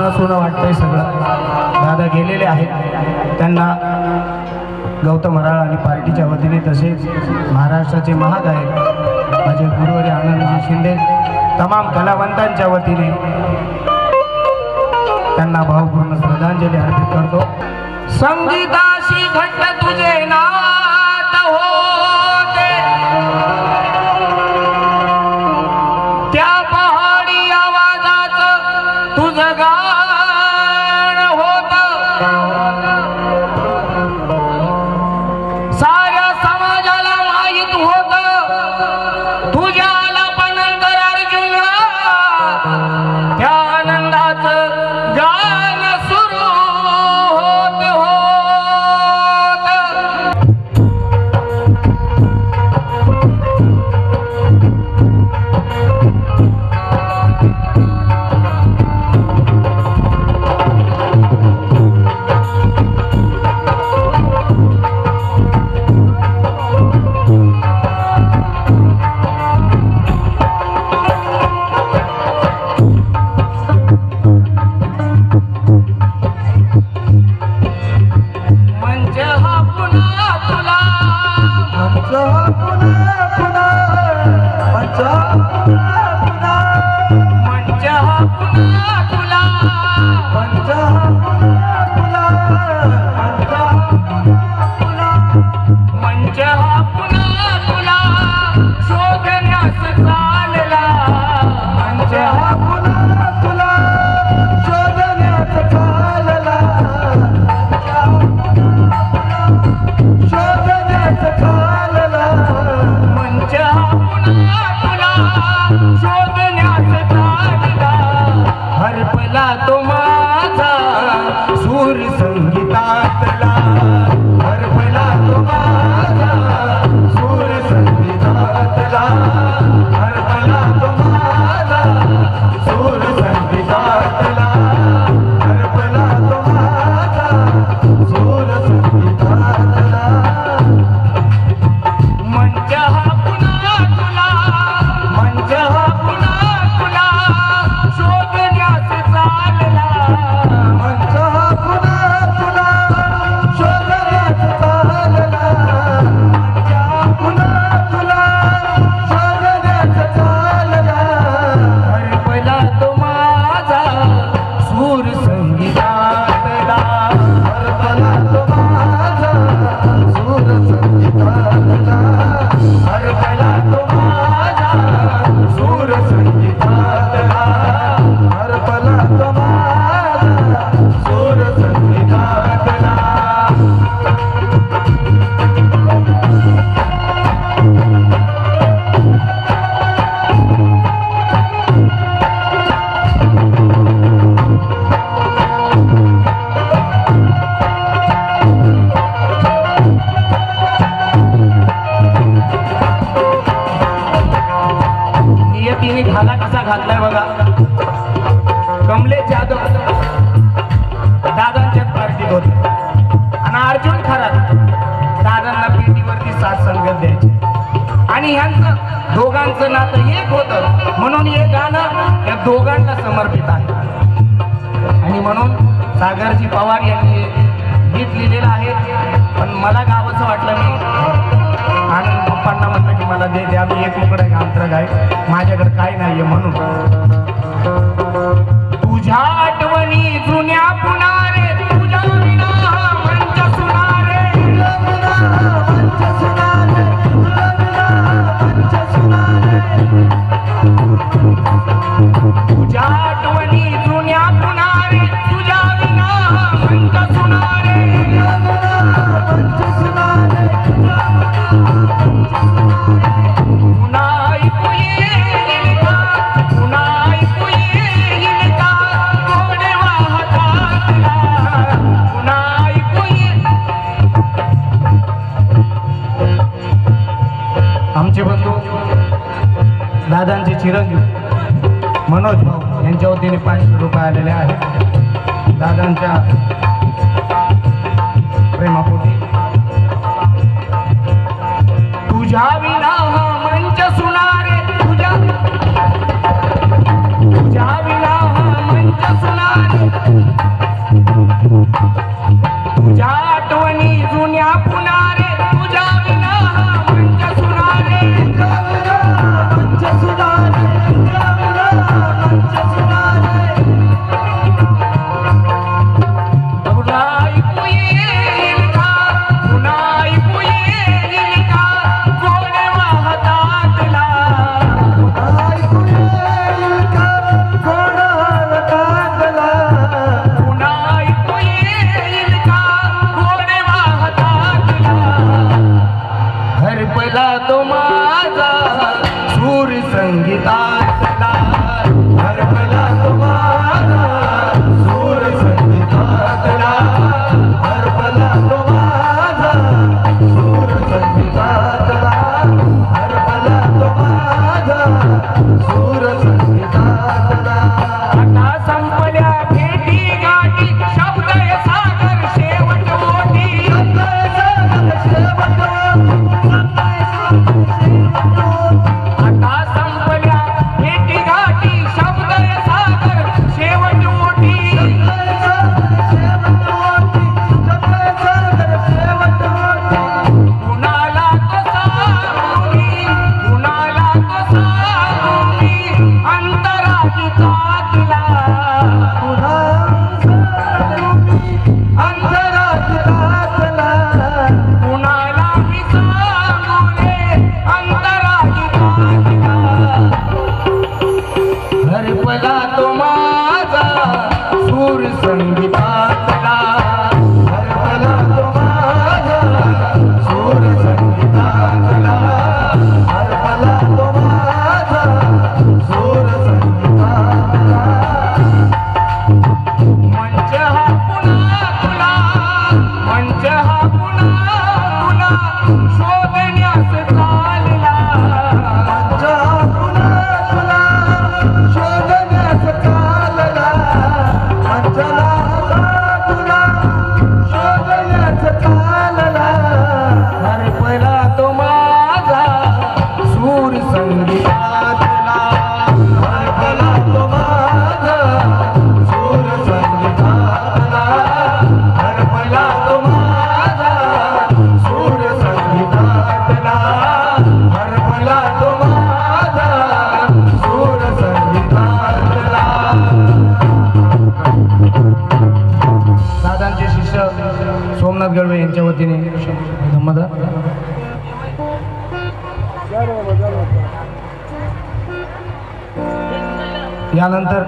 सोनं वाटतंय सगळं. दादा गेलेले आहेत, त्यांना गौतम हराळ आणि पार्टीच्या वतीने तसेच महाराष्ट्राचे महागायक माझे गुरुवारी आनंदजी शिंदे तमाम कलावंतांच्या वतीने त्यांना भावपूर्ण श्रद्धांजली अर्पित करतो. संगीताशी घट्ट तुझे नात होते, त्या पहाडी आवाजात तुझं गाण होत. साऱ्या समाजाला माहित होत तुझ्याला पण नंतर अर्जुनला त्या आनंदाचं गाण सुरू होत होत. मंच हा पुन्हा तुला, मंच हा पुन्हा पुन्हा, मंच हा पुन्हा पुन्हा, मंच हा पुन्हा तुला, मंच हा पुन्हा पुन्हा, मंच हा पुन्हा मंच हा पुन्हा तुला शोधण्यास चालला. मंच हा पुन्हा तुला शोधण्यात चालला, शोधण्यात चालला. मंच हा पुन्हा तुला शोधण्यास चालला. हरपला तो माझा सूर संगीतातला, हरपला तो माझा सूर संगीतातला, हरपला तो माझा सूर संगीतातला, हरपला तो माझा सूर संगीतातला. मंच हा पुन्हा तुला, मंच हा पुन्हा तुला शोधण्यास चालला. मंच हा पुन्हा तुला शोधण्यात चालला, मंच हा पुन्हा तुला शोधण्यात चालला. हरपला तो माझा सूर संगीतातला, हरपला तो माझा सूर संगीतातला, हरपला तो माझा सूर संगीतातला, हरपला तो माझा सूर संगीतातला. नियतीने घाला कसा घातलाय बघा. कमलेश जाधव दादांच्याच पार्टीत होते आणि अर्जुन खरात दादांना पेटीवरती साथ संगत द्यायची आणि ह्यांचं दोघांचं नातं एक होतं म्हणून हे गाणं या दोघांना समर्पित आहे. आणि म्हणून सागरजी पवार यांनी गीत लिहिलेलं आहे. पण मला गावाचं वाटलं, मी आनंद पप्पांना म्हटलं की मला दे द्या, मी एक मुकडं गांत्र गाय, माझ्याकडे काय नाहीये म्हणून. तुझ्या आठवणी जुन्या पुन्हा रे, तुझ्या विना हा मंच सुनारे, मंच सुनारे, मंच सुनारे. तुझ्या आठवणी जुन्या पुन्हा रे, तुझ्या विना हा मंच सुनारे, मंच सुनारे. पुन्हा ऐकू येईल का, पुन्हा ऐकू येईल का गोडे वाहताना, पुन्हा ऐकू येईल. आमचे बंधू दादांचे चिरंजीव मनोज भाऊ यांच्या वतीने 500 रुपये आलेले आहेत दादांच्या प्रेमापोटी. तुझ्या विना हा मंच सुनारे, तुझ्या विना हा मंच सुनारे, हरपला तो माझा सूर संगीतातला हरपला तो माझा सूर संगीतातला हरपला तो माझा सूर संगीतातला हरपला तो माझा सूर संगीतातला आता संपल्या भेटी गाठी शब्द सागर शेवट ओटी आता संपल्या भेटी गाठी शब्द सागर शेवट ओटी कुणाला कसा कुणाला कसा अंतराची तातला कुणाला मी सांगू रे अंतराची तातला हरपला तो माझा सूर संगीतातला हरपला तो माझा सूर संगीतातला हरपला तो माझा सूर संगीतातला मंच हा पुन्हा तुला मंच हा पुन्हा तुला शोधण्यास चालला मंचा पुन्हा तुला शोधण्यास चालला मंचाला तुला शोधण्यास चालला हरपला तो माझा सूर संगीतातला हरपला तो माझा सूर संगीतातला हरपला तो माझा सूर संगीतातला हरपला तो माझा सूर संगीतातला दादांचे शिष्य सोमनाथ गडवे यांच्या वतीने धम्मदा यानंतर